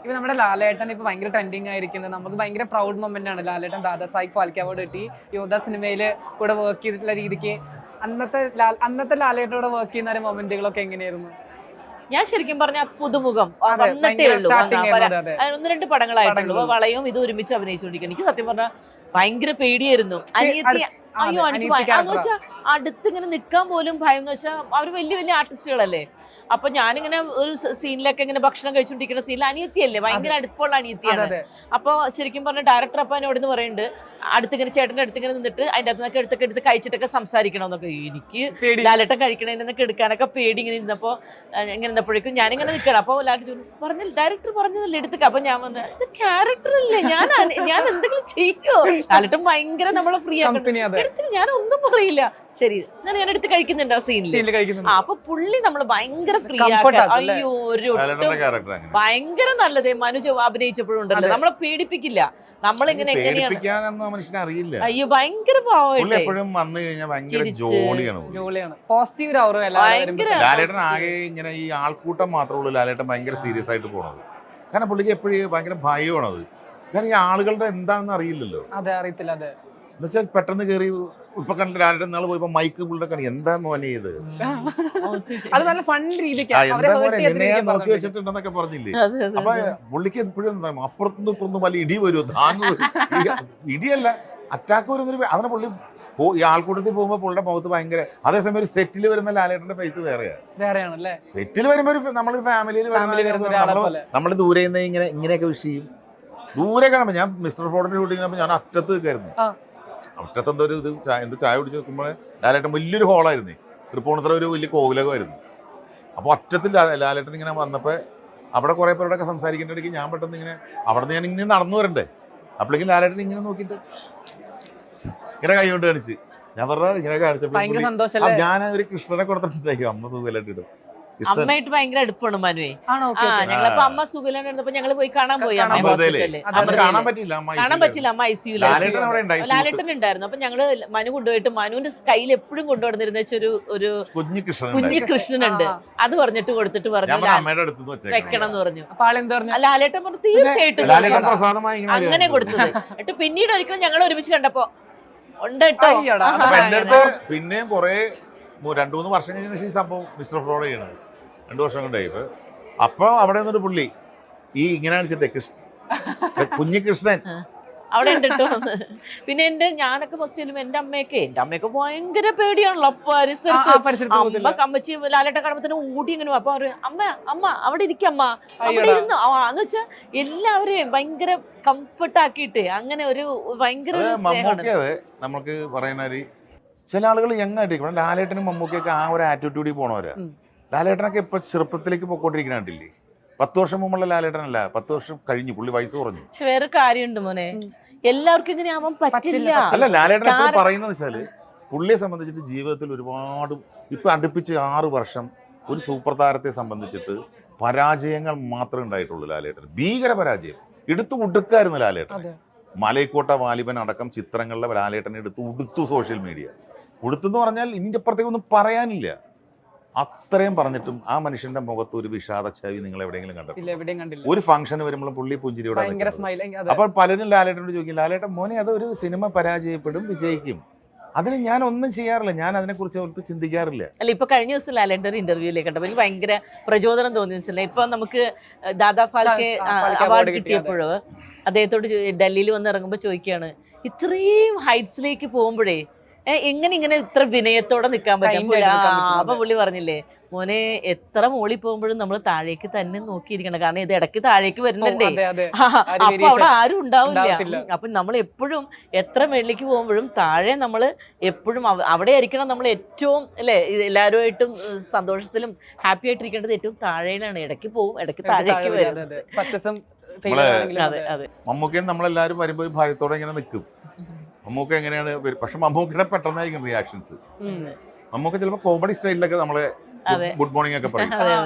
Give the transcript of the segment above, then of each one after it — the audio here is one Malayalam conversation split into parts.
ഇപ്പൊ നമ്മുടെ ലാലേട്ടൻ ഇപ്പൊ ഭയങ്കര ട്രെൻഡിങ് ആയിരിക്കുന്നത്, നമുക്ക് ഭയങ്കര പ്രൗഡ് മൊമെന്റ് ആണ്. ലാലേട്ടൻ ദാദാസാഹിബ് ഫാൽക്കെ അവാർഡ് കിട്ടി, യോദ്ധ സിനിമയില് കൂടെ വർക്ക് ചെയ്തിട്ടുള്ള രീതിക്ക്. അന്നത്തെ ലാലേട്ടനോട് വർക്ക് ചെയ്യുന്ന ഒരു മൊമെന്റുകളൊക്കെ എങ്ങനെയായിരുന്നു? ഞാൻ ശരിക്കും പറഞ്ഞ പുതുമുഖം വന്നിട്ടേ ഉള്ളൂ, 1-2 പടങ്ങളായിട്ടുള്ളൂ. വളയും ഇത് ഒരുമിച്ച് അഭിനയിച്ചുകൊണ്ടിരിക്കുന്നു. എനിക്ക് സത്യം പറഞ്ഞാൽ ഭയങ്കര പേടിയായിരുന്നു. അനിയത്തി അയ്യോ എന്ന് വെച്ചാൽ അടുത്തിങ്ങനെ നിൽക്കാൻ പോലും ഭയം. എന്ന് വെച്ചാൽ അവർ വലിയ വലിയ ആർട്ടിസ്റ്റുകളല്ലേ. അപ്പൊ ഞാനിങ്ങനെ ഒരു സീനിലൊക്കെ ഇങ്ങനെ ഭക്ഷണം കഴിച്ചുകൊണ്ടിരിക്കുന്ന സീനിൽ അനിയത്തിയല്ലേ, ഭയങ്കര അടുപ്പമുള്ള അനിയത്തിയാണ്. അപ്പൊ ശരിക്കും പറഞ്ഞ ഡയറക്ടർ അപ്പൊ എന്നോട് പറയുന്നുണ്ട്, അടുത്തിങ്ങനെ ചേട്ടൻ്റെ അടുത്തിങ്ങനെ നിന്നിട്ട് അതിൻ്റെ അകത്തുനിന്നൊക്കെ എടുത്ത് കഴിച്ചിട്ടൊക്കെ സംസാരിക്കണമെന്നൊക്കെ. എനിക്ക് ലാലേട്ടൻ കഴിക്കണേന്നൊക്കെ എടുക്കാനൊക്കെ പേടി. ഇങ്ങനെ ഇരുന്നപ്പോ ഇങ്ങനെ ഇരുന്നപ്പോഴേക്കും ഞാനിങ്ങനെ നിൽക്കണം. അപ്പൊ ലാലേട്ടൻ ഡയറക്ടർ പറഞ്ഞതല്ലേ എടുത്തുക. അപ്പൊ ഞാൻ വന്നത് ഇത് ക്യാരക്ടർ അല്ലേ, ഞാൻ എന്തെങ്കിലും ചെയ്യോ? ലാലേട്ടൻ ഭയങ്കര നമ്മളെ ഫ്രീ ആക്കണം, ഞാൻ ഒന്നും പറയില്ല. ശരി, ഞാൻ എടുത്ത് കഴിക്കുന്നുണ്ട് ആ സീനിൽ. അപ്പൊ പുള്ളി നമ്മള് ഭയങ്കര ഫ്രീ ആക്കാം. അയ്യോ ഒരു ഭയങ്കര നല്ലതേ. മനു അഭിനയിച്ചപ്പോഴും ഉണ്ടല്ലോ, നമ്മളെ പേടിപ്പിക്കില്ല. നമ്മളിങ്ങനെ അറിയില്ല. അയ്യോ ഭയങ്കര പാവമായിട്ട് ലാലേട്ടൻ ആകെ ഇങ്ങനെ ഈ ആൾക്കൂട്ടം മാത്രമേ ഉള്ളൂ ലാലേട്ടൻ ഭയങ്കര സീരിയസ് ആയിട്ട് പോണത്. കാരണം പുള്ളിക്ക് എപ്പോഴും ഭയങ്കര ഭയമാണത്. കാരണം ഈ ആളുകളുടെ എന്താണെന്ന് അറിയില്ലല്ലോ. അതെ, അറിയത്തില്ല. അതെ, എന്നുവെച്ചാൽ പെട്ടെന്ന് കയറി ഇപ്പൊ കണ്ട ലാലേട്ടൻ നാളെ പോയപ്പോ മൈക്ക് പുള്ളിയുടെ കണി എന്താ മോനെ ഇത്, അത് നല്ല ഫൺ രീതിക്ക് എന്താ മോനെ നിന്നെ ഞാൻ നോക്കി വെച്ചിട്ടുണ്ടെന്നൊക്കെ പറഞ്ഞില്ലേ. അപ്പൊ പുള്ളിക്ക് എപ്പോഴും അപ്പുറത്തുനിന്ന് ഇപ്പുറത്തും വലിയ ഇടി വരും. ഇടിയല്ല, അറ്റാക്ക് വരുന്നൊരു അതിനെ പുള്ളി ഈ ആൾക്കൂട്ടത്തിൽ പോകുമ്പോ പുള്ളിയുടെ മുഖത്ത് ഭയങ്കര. അതേസമയം ഒരു സെറ്റിൽ വരുന്ന ലാലേട്ടന്റെ ഫേസ് വേറെയാണ്. സെറ്റിൽ വരുമ്പോ നമ്മള് ഫാമിലിയിൽ നമ്മള് ദൂരെ നിന്ന് ഇങ്ങനെയൊക്കെ വിഷ് ചെയ്യും. ദൂരെ കാണുമ്പോ ഞാൻ മിസ്റ്റർ ഫോർഡിന്റെ ഷൂട്ടിങ് ചെയ്യുമ്പോൾ ഞാൻ അറ്റത്ത് നിൽക്കായിരുന്നു. അറ്റത്ത് എന്തോ ഒരു എന്ത് ചായ കുടിച്ച് നോക്കുമ്പോൾ ലാലേട്ടൻ വലിയൊരു ഹോളായിരുന്നേ. തൃപ്പൂണിത്തുറ ഒരു വലിയ കോവിലകമായിരുന്നു. അപ്പോൾ അറ്റത്തിൽ ലാലേട്ടൻ ഇങ്ങനെ വന്നപ്പോൾ അവിടെ കുറേ പേരോടൊക്കെ സംസാരിക്കേണ്ട ഇടയ്ക്ക് ഞാൻ പെട്ടെന്ന് ഇങ്ങനെ അവിടെ നിന്ന് ഞാൻ ഇങ്ങനെ നടന്നു വരണ്ടേ. അപ്പോഴേക്കും ലാലേട്ടൻ ഇങ്ങനെ നോക്കിയിട്ട് ഇങ്ങനെ കൈ കൊണ്ട് കാണിച്ച് ഞാൻ പറഞ്ഞ ഇങ്ങനെ കാണിച്ചപ്പോൾ ഞാൻ ഒരു കൃഷ്ണനെ കൊടുത്തിട്ടുണ്ടായിരിക്കും. അമ്മ സുഖമായിട്ട് അമ്മയായിട്ട് ഭയങ്കര അടുപ്പാണ് മനുവേ. ഞങ്ങളിപ്പോ അമ്മ സുഖമില്ലാണ്ടിരുന്നപ്പോ ഞങ്ങള് പോയി കാണാൻ പോയി. അമ്മ ഹോസ്പിറ്റലില് കാണാൻ പറ്റില്ല, അമ്മ ICU ലാലേട്ടൻ ഉണ്ടായിരുന്നു. അപ്പൊ ഞങ്ങള് മനു കൊണ്ടുപോയിട്ട് മനുവിന്റെ കയ്യിൽ എപ്പോഴും കൊണ്ടുവന്നിരുന്ന ഒരു കുഞ്ഞു കൃഷ്ണനുണ്ട്. അത് പറഞ്ഞിട്ട് കൊടുത്തിട്ട് പറഞ്ഞു വെക്കണം എന്ന് പറഞ്ഞു. ലാലേട്ടൻ പറഞ്ഞു തീർച്ചയായിട്ടും അങ്ങനെ കൊടുത്തത്. എന്നിട്ട് പിന്നീട് ഒരിക്കലും ഞങ്ങൾ ഒരുമിച്ച് കണ്ടപ്പോ ഉണ്ട് കേട്ടോ. പിന്നെയും കുറെ 2-3 വർഷം കഴിഞ്ഞ ഈ സംഭവം മിസ്റ്റർ ഫ്രോഡ് ചെയ്യണത് 2 വർഷം കൊണ്ടായി. അപ്പൊ അവിടെ നിന്നൊരു പുള്ളി ഈ ഇങ്ങനെ അടിച്ചിട്ടേ കുഞ്ഞി കൃഷ്ണൻ അവിടെ ഉണ്ടിട്ടോ. പിന്നെ ഞാനൊക്കെ ഫസ്റ്റ് ചെല്ലുമ്പോ എന്റെ അമ്മയൊക്കെ ഭയങ്കര പേടിയാണല്ലോ. അമ്മ കമ്മച്ചി ലാലേട്ടൻ കാണുമ്പോ തന്നെ ഓടി ഇങ്ങനെ. അപ്പൊ അമ്മ അവിടെ ഇരിക്കമ്മ അവിടെ ഇരുന്ന് എന്ന് വെച്ചാ എല്ലാവരെയും ഭയങ്കര കംഫർട്ട് ആക്കിയിട്ട് അങ്ങനെ ഒരു ഭയങ്കര നമുക്ക് പറയുന്ന ചില ആളുകൾ യങ്ങായിട്ടിരിക്കണം. ലാലേട്ടനും മമ്മൂക്കൊക്കെ ആ ഒരു ആറ്റിറ്റ്യൂഡിൽ പോണവരാ. ലാലേട്ടനൊക്കെ ഇപ്പൊ ചെറുപ്പത്തിലേക്ക് പൊക്കോണ്ടിരിക്കണ്ടില്ലേ. 10 വർഷം മുമ്പുള്ള ലാലേട്ടനല്ല, 10 വർഷം കഴിഞ്ഞു, പുള്ളി വയസ്സ് കുറഞ്ഞു. വേറെ കാര്യമുണ്ട് മോനെ, എല്ലാവർക്കും ഇങ്ങനെ ആവാൻ പറ്റില്ല. അല്ല, ലാലേട്ടൻ എപ്പോഴും പറയുന്നത് വെച്ചാല് പുള്ളിയെ സംബന്ധിച്ചിട്ട് ജീവിതത്തിൽ ഒരുപാട് ഇപ്പൊ അടുപ്പിച്ച് 6 വർഷം ഒരു സൂപ്പർ താരത്തെ സംബന്ധിച്ചിട്ട് പരാജയങ്ങൾ മാത്രമേ ഉണ്ടായിട്ടുള്ളൂ. ലാലേട്ടൻ ഭീകര പരാജയം എടുത്തു ഉടുക്കായിരുന്നു ലാലേട്ടൻ. മലൈക്കോട്ട വാലിബൻ അടക്കം ചിത്രങ്ങളിലെ ലാലേട്ടനെ ഉടുത്തു സോഷ്യൽ മീഡിയ. ഉടുത്തെന്ന് പറഞ്ഞാൽ ഇതിന്റെ അപ്പുറത്തേക്ക് ഒന്നും പറയാനില്ല. അത്രയും പറഞ്ഞിട്ടും ആ മനുഷ്യന്റെ മുഖത്ത് ഒരു വിഷാദച്ചാവി നിങ്ങൾ എവിടെയെങ്കിലും കണ്ടിട്ടില്ല? ഒരു ഫംഗ്ഷന് വരുമ്പോൾ പുള്ളി പുഞ്ചിരിയോടെ. അപ്പോൾ പലരും ലാലേട്ടനോട് ചോദിക്കും, ലാലേട്ടൻ മോനെ അത് ഒരു സിനിമ പരാജയപ്പെടും വിജയിക്കും, അതിന് ഞാൻ ഒന്നും ചെയ്യാറില്ല, ഞാൻ അതിനെക്കുറിച്ച് അവർക്ക് ചിന്തിക്കാറില്ല. അല്ല, ഇപ്പൊ കഴിഞ്ഞ ദിവസം ലാലേട്ടൻ ഒരു ഇന്റർവ്യൂലേക്ക് കണ്ടപ്പോൾ എനിക്ക് ഭയങ്കര പ്രചോദനം തോന്നിയെന്ന്. ഇപ്പൊ നമുക്ക് ദാദാ ഫാൽക്കെ അവാർഡ് കിട്ടിയപ്പോഴോ അദ്ദേഹത്തോട് ഡൽഹിയിൽ വന്ന് ഇറങ്ങുമ്പോൾ ചോദിക്കുകയാണ്, ഇത്രയും ഹൈറ്റ്സിലേക്ക് പോകുമ്പോഴേ ഇങ്ങനെ ഇത്ര വിനയത്തോടെ നിൽക്കാൻ പറ്റും? അപ്പൊ പുള്ളി പറഞ്ഞില്ലേ, മോനെ എത്ര മോളിൽ പോകുമ്പോഴും നമ്മൾ താഴേക്ക് തന്നെ നോക്കിയിരിക്കണം, കാരണം ഇത് ഇടയ്ക്ക് താഴേക്ക് വരുന്നുണ്ടേ. അപ്പൊ അവിടെ ആരും ഉണ്ടാവില്ല. അപ്പൊ നമ്മൾ എപ്പോഴും എത്ര മേളിലേക്ക് പോകുമ്പോഴും താഴെ നമ്മൾ എപ്പോഴും അവിടെ ആയിരിക്കണം. നമ്മൾ ഏറ്റവും അല്ലെ എല്ലാവരുമായിട്ടും സന്തോഷത്തിലും ഹാപ്പി ആയിട്ടിരിക്കേണ്ടത് ഏറ്റവും താഴെയിലാണ്. ഇടയ്ക്ക് പോവും, ഇടയ്ക്ക് താഴേക്ക് വരും. മമ്മൂക്കയും നമ്മളെല്ലാരും വരുമ്പോൾ ഭയത്തോടെ ഇങ്ങനെ നിൽക്കും. മമ്മൂക്ക എങ്ങനെയാണ്, പക്ഷെ മമ്മൂക്കയുടെ പെട്ടെന്നായിരിക്കും റിയാക്ഷൻസ്. മമ്മൂക്ക ചിലപ്പോൾ കോമഡി സ്റ്റൈലിലൊക്കെ നമ്മളെ ഗുഡ് മോർണിംഗ് ഒക്കെ പറയും.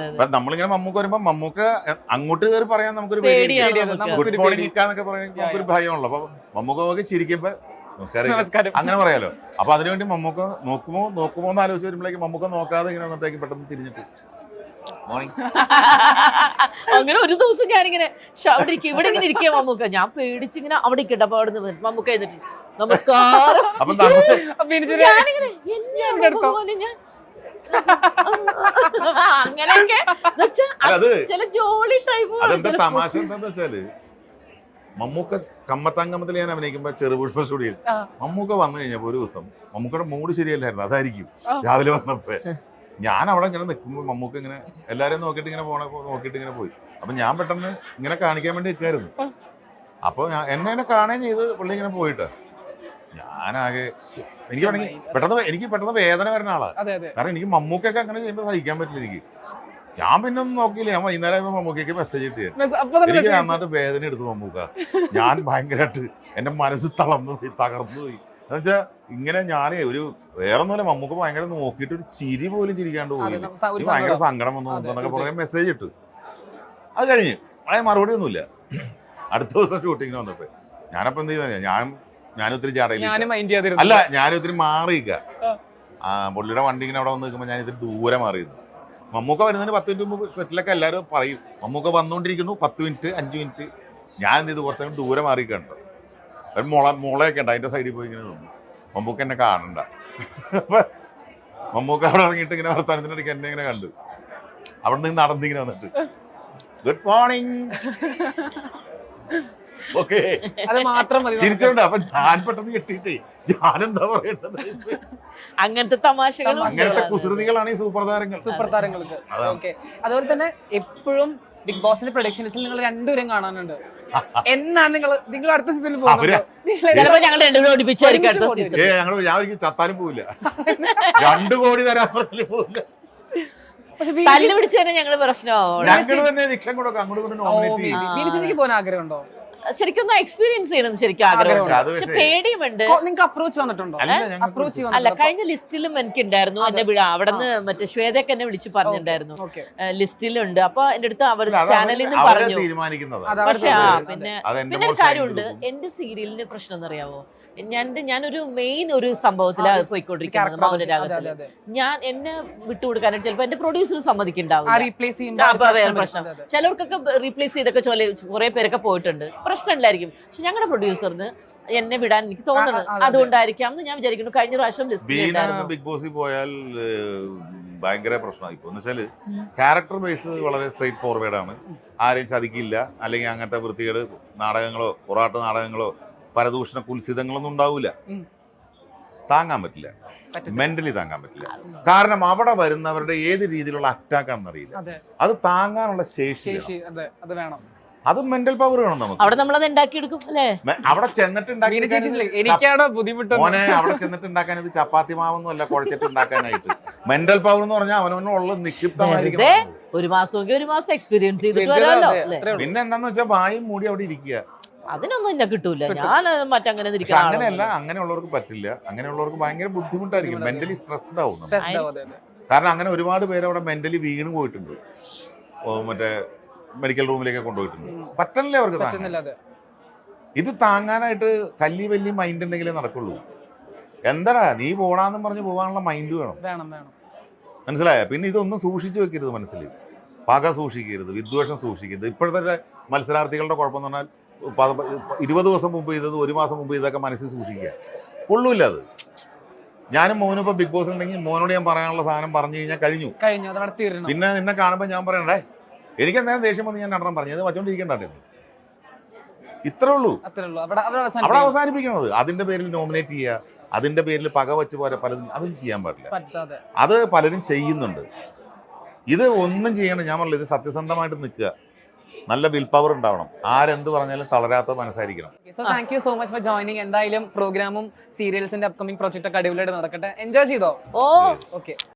നമ്മളിങ്ങനെ മമ്മൂക്ക വരുമ്പോ മമ്മൂക്ക അങ്ങോട്ട് കയറി പറയാൻ നമുക്കൊരു ഗുഡ് മോർണിംഗ് നിൽക്കാന്നൊക്കെ പറയാൻ നമുക്കൊരു ഭയമുള്ളൂ. അപ്പൊ മമ്മൂക്ക ചിരിക്കുമ്പോ നമസ്കാരം അങ്ങനെ പറയാലോ. അപ്പൊ അതിനുവേണ്ടി മമ്മൂക്ക നോക്കുമോ എന്ന് ആലോചിച്ച് വരുമ്പോഴേക്കും മമ്മൂക്ക നോക്കാതെ ഇങ്ങനെ വന്നത്തേക്ക് പെട്ടെന്ന് തിരിഞ്ഞിട്ട് മോർണിംഗ്. അങ്ങനെ ഒരു ദിവസം ഞാനിങ്ങനെ അവിടെ ഇരിക്കും, ഇവിടെ ഇങ്ങനെ ഇരിക്കുക മമ്മൂക്ക, ഞാൻ പേടിച്ചിങ്ങനെ അവിടെ ഇരിക്കട്ടെ. അപ്പൊ അവിടെ നിന്ന് മമ്മൂക്ക എന്നിട്ട് നമസ്കാരം. അപ്പം താമസം ഞാനിങ്ങനെ ഭഗവാനെ ഞാൻ അങ്ങനെയൊക്കെ ചില ജോളി അതെന്താ ടൈപ്പ്. തമാശ എന്താന്ന് വെച്ചാല്, മമ്മൂക്ക കമ്മത്താങ്കമ്മത്തിൽ ഞാൻ അഭിനയിക്കുമ്പോ ചെറുപുഷ്പ സ്റ്റുഡിയോയിൽ മമ്മൂക്ക വന്നു കഴിഞ്ഞപ്പോ ഒരു ദിവസം മമ്മൂക്കയുടെ മൂഡ് ശരിയല്ലായിരുന്നു, അതായിരിക്കും രാവിലെ വന്നപ്പോ ഞാൻ അവിടെ ഇങ്ങനെ നിൽക്കുമ്പോൾ മമ്മൂക്ക ഇങ്ങനെ എല്ലാരെയും നോക്കിയിട്ട് ഇങ്ങനെ പോയി. അപ്പൊ ഞാൻ പെട്ടെന്ന് ഇങ്ങനെ കാണിക്കാൻ വേണ്ടി നിൽക്കായിരുന്നു. അപ്പൊ എന്നെ കാണുകയും ചെയ്ത് പുള്ളി ഇങ്ങനെ പോയിട്ട് ഞാനാകെ എനിക്ക് പെട്ടെന്ന് വേദന വരുന്ന ആളാ. കാരണം എനിക്ക് മമ്മൂക്കൊക്കെ അങ്ങനെ ചെയ്യുമ്പോൾ സഹിക്കാൻ പറ്റില്ല എനിക്ക്. ഞാൻ പിന്നെ ഒന്നും നോക്കിയില്ല, ഞാൻ വൈകുന്നേരം മമ്മൂക്കയ്ക്ക് മെസ്സേജ് ഇട്ട് എനിക്ക് നന്നായിട്ട് വേദന എടുത്തു മമ്മൂക്ക. ഞാൻ ഭയങ്കരമായിട്ട് എന്റെ മനസ്സ് തകർന്നു പോയി. എന്നുവെച്ചാ ഇങ്ങനെ ഞാൻ ഒരു വേറൊന്നുമില്ല, മമ്മൂക്ക ഭയങ്കര നോക്കിയിട്ട് ഒരു ചിരി പോലും ചിരിക്കാണ്ട് പോയി. ഭയങ്കര സങ്കടം വന്നു എന്നൊക്കെ പറഞ്ഞ മെസ്സേജ് ഇട്ടു. അത് കഴിഞ്ഞ് മറുപടി ഒന്നുമില്ല. അടുത്ത ദിവസം ഷൂട്ടിങ്ങിന് വന്നപ്പോ ഞാനപ്പോ എന്ത് ചെയ്ത, ഞാനൊത്തിരി ചാടയില്ല, അല്ല ഞാനൊത്തിരി മാറിയിക്ക. പുള്ളിയുടെ വണ്ടി ഇങ്ങനെ അവിടെ വന്ന് നിൽക്കുമ്പോൾ ഞാൻ ഇത്തിരി ദൂരെ മാറിയിരുന്നു. മമ്മൂക്ക വരുന്നതിന് 10 മിനിറ്റ് മുമ്പ് സെറ്റിലൊക്കെ എല്ലാവരും പറയും മമ്മൂക്ക വന്നുകൊണ്ടിരിക്കുന്നു, 10 മിനിറ്റ് 5 മിനിറ്റ്. ഞാൻ എന്ത് ചെയ്ത് കുറച്ചും ദൂരെ മാറിക്കണ്ടോ, ഒരു മുളയൊക്കെ ഉണ്ട്, അതിന്റെ സൈഡിൽ പോയി ഇങ്ങനെ നിന്നു. മമ്മൂക്ക എന്നെ കാണണ്ട. അപ്പൊ മമ്മൂക്ക അവിടെ ഇറങ്ങിയിട്ട് ഇങ്ങനെ വർത്താനത്തിനിടയ്ക്ക് എന്നെ ഇങ്ങനെ കണ്ടു. അവിടെ നിന്ന് നടന്നിങ്ങനെ വന്നിട്ട് ഗുഡ് മോർണിംഗ് ഓക്കെ അത് മാത്രം മതി. ചിരിച്ചോണ്ട്. അപ്പൊ ഞാൻ പെട്ടെന്ന് കെട്ടിയിട്ടേ ഞാനെന്താ പറയേണ്ടത്, അങ്ങനത്തെ തമാശകൾ, അങ്ങനത്തെ കുസൃതികളാണ് ഈ സൂപ്പർ താരങ്ങൾക്ക്. ഓക്കെ, അതുപോലെ തന്നെ എപ്പോഴും ബിഗ് ബോസിന്റെ പ്രൊഡക്ഷൻ ലിസ്റ്റിൽ നിങ്ങൾ രണ്ടുപേരും കാണാനുണ്ട്. എന്നാണ് നിങ്ങൾ അടുത്ത സീസണിൽ പോകുന്നത്? ചിലപ്പോ ഞങ്ങൾ രണ്ടുപേരും ഓടിപ്പിച്ചായിരിക്കും അടുത്ത സീസൺ. ഞാൻ ഒരിക്കലും ചത്താലും പോവില്ല, 2 കോടി തരാൻ പറഞ്ഞാലും പോവില്ല. തല്ല് പിടിച്ച് തന്നെ ഞങ്ങള് പ്രശ്നമാവും. ഞങ്ങൾ തന്നെ ലക്ഷം കൊടുക്കും അങ്ങോട്ട് നോമിനേറ്റ് ചെയ്യും. ബീനച്ചേച്ചിക്ക് പോകാൻ ആഗ്രഹമുണ്ടോ? ശരിക്കും എക്സ്പീരിയൻസ് ചെയ്യണം ശരിക്കും ആഗ്രഹമുണ്ട്, പക്ഷെ പേടിയുമുണ്ട്. നിങ്ങൾക്ക് അപ്രോച്ച് വന്നിട്ടുണ്ടോ? അല്ല, കഴിഞ്ഞ ലിസ്റ്റിലും എനിക്ക് ഉണ്ടായിരുന്നു. എന്നെ അവിടെ നിന്ന് മറ്റേ ശ്വേതയൊക്കെ എന്നെ വിളിച്ച് പറഞ്ഞിട്ടുണ്ടായിരുന്നു ലിസ്റ്റിലുണ്ട്. അപ്പൊ എന്റെ അടുത്ത് അവർ ചാനലിൽ നിന്ന് പറഞ്ഞു. പക്ഷെ പിന്നെ ഒരു കാര്യമുണ്ട്, എന്റെ സീരിയലിന്റെ പ്രശ്നം എന്നറിയാവോ, ഞാനൊരു മെയിൻ ഒരു സംഭവത്തിലാണ് പോയിക്കൊണ്ടിരിക്കുന്നത് മൗനരാഗത്തില്. ഞാൻ എന്നെ വിട്ടുകൊടുക്കാനായിട്ട് ചിലപ്പോ എന്റെ പ്രൊഡ്യൂസർ സമ്മതിക്കുന്നുണ്ടാവും. പ്രശ്നം ചിലർക്കൊക്കെ റീപ്ലേസ് ചെയ്തൊക്കെ കുറെ പേരൊക്കെ പോയിട്ടുണ്ട്, പ്രശ്നമില്ലായിരിക്കും. പക്ഷെ ഞങ്ങളുടെ പ്രൊഡ്യൂസറിന് എന്നെ വിടാൻ എനിക്ക് തോന്നുന്നത് അതുകൊണ്ടായിരിക്കാം എന്ന് ഞാൻ വിചാരിക്കുന്നു. കഴിഞ്ഞ പ്രാവശ്യം ബിഗ് ബോസിൽ പോയാൽ ഭയങ്കര പ്രശ്നമായി പോകും. എന്നുവെച്ചാല് ക്യാരക്ടർ ബേസ് വളരെ സ്ട്രെയിറ്റ് ഫോർവേഡ് ആണ്, ആരെയും ചതിക്കില്ല, അല്ലെങ്കിൽ അങ്ങനത്തെ വൃത്തികേട് നാടകങ്ങളോ പൊറാട്ട് നാടകങ്ങളോ പരദൂഷണ കുൽസിതങ്ങളൊന്നും ഉണ്ടാവില്ല. താങ്ങാൻ പറ്റില്ല, മെന്റലി താങ്ങാൻ പറ്റില്ല. കാരണം അവിടെ വരുന്നവരുടെ ഏത് രീതിയിലുള്ള അറ്റാക്ക് ആണെന്നറിയില്ല, അത് താങ്ങാനുള്ള ശേഷി വേണം. അത് മെന്റൽ പവർ വേണം നമുക്ക്. അവിടെ നമ്മളത് ഉണ്ടാക്കിയെടുക്കും അല്ലേ? അവിടെ ചെന്നിട്ട് മോനെ അവിടെ ചെന്നിട്ട് ഉണ്ടാക്കാൻ ഇത് ചപ്പാത്തി മാവൊന്നും അല്ല കുഴച്ചിട്ട് ഉണ്ടാക്കാനായിട്ട്. മെന്റൽ പവർ എന്ന് പറഞ്ഞാൽ അവനോടുള്ള നിക്ഷിപ്തമായിരിക്കും. ഒരു മാസം എക്സ്പീരിയൻസ് ചെയ്തിട്ട് വരാമല്ലോ. പിന്നെ എന്താന്ന് വെച്ചാൽ വായും മൂടി അവിടെ ഇരിക്കുക, അതിനൊന്നും എന്നെ കിട്ടൂല. ഞാൻ മറ്റങ്ങനെ അങ്ങനെയല്ല, അങ്ങനെയുള്ളവർക്ക് പറ്റില്ല. അങ്ങനെയുള്ളവർക്ക് ഭയങ്കര ബുദ്ധിമുട്ടായിരിക്കും, മെന്റലി സ്ട്രെസ്ഡ് ആവും. കാരണം അങ്ങനെ ഒരുപാട് പേര് അവിടെ മെന്റലി വീണ് പോയിട്ടുണ്ട്, മറ്റേ മെഡിക്കൽ റൂമിലേക്ക് കൊണ്ടുപോയിട്ടുണ്ട്. പറ്റണില്ലേ അവർക്ക് താങ്ങാൻ. ഇത് താങ്ങാനായിട്ട് കല്ലി വലിയ മൈൻഡ് ഉണ്ടെങ്കിലേ നടക്കുള്ളൂ. എന്താടാ നീ പോണാന്നും പറഞ്ഞ് പോകാനുള്ള മൈൻഡ് വേണം, മനസ്സിലായ? പിന്നെ ഇതൊന്നും സൂക്ഷിച്ചു വെക്കരുത് മനസ്സിൽ, പക സൂക്ഷിക്കരുത്, വിദ്വേഷം സൂക്ഷിക്കരുത്. ഇപ്പോഴത്തെ മത്സരാർത്ഥികളുടെ കുഴപ്പം എന്ന് പറഞ്ഞാൽ 20 ദിവസം മുമ്പ് ചെയ്തത് 1 മാസം മുമ്പ് ഇതൊക്കെ മനസ്സിൽ സൂക്ഷിക്കുക, കൊള്ളൂല്ല അത്. ഞാനും മോനും ഇപ്പൊ ബിഗ് ബോസ് ഉണ്ടെങ്കിൽ മോനോട് ഞാൻ പറയാനുള്ള സാധനം പറഞ്ഞു കഴിഞ്ഞാൽ കഴിഞ്ഞു. പിന്നെ നിന്നെ കാണുമ്പോൾ ഞാൻ പറയണ്ടേ എനിക്ക് എന്തായാലും ദേഷ്യം വന്ന് ഞാൻ നടണം പറഞ്ഞു, അത് വച്ചോണ്ടിരിക്കണ്ടേ, ഇത്രേ ഉള്ളൂ. അവിടെ അവസാനിപ്പിക്കുന്നത്. അതിന്റെ പേരിൽ നോമിനേറ്റ് ചെയ്യുക, അതിന്റെ പേരിൽ പക വെച്ച് പോലെ പലതും അതൊന്നും ചെയ്യാൻ പാടില്ല. അത് പലരും ചെയ്യുന്നുണ്ട്. ഇത് ഒന്നും ചെയ്യണം. ഞാൻ പറഞ്ഞില്ല, ഇത് സത്യസന്ധമായിട്ട് നിൽക്കുക, നല്ല വിൽ പവർ ഉണ്ടാവണം, ആരെന്ത് പറഞ്ഞാലും തളരാത്ത മനസ്സായിരിക്കണം. So thank you so much for joining. എന്തായാലും പ്രോഗ്രാമും സീരിയൽസിന്റെ അപ്കമിംഗ് പ്രോജക്റ്റ് ഒക്കെ അടിപൊളിയായിട്ട് നടക്കട്ടെ. എൻജോയ് ചെയ്തോ? ഓ ഓക്കെ.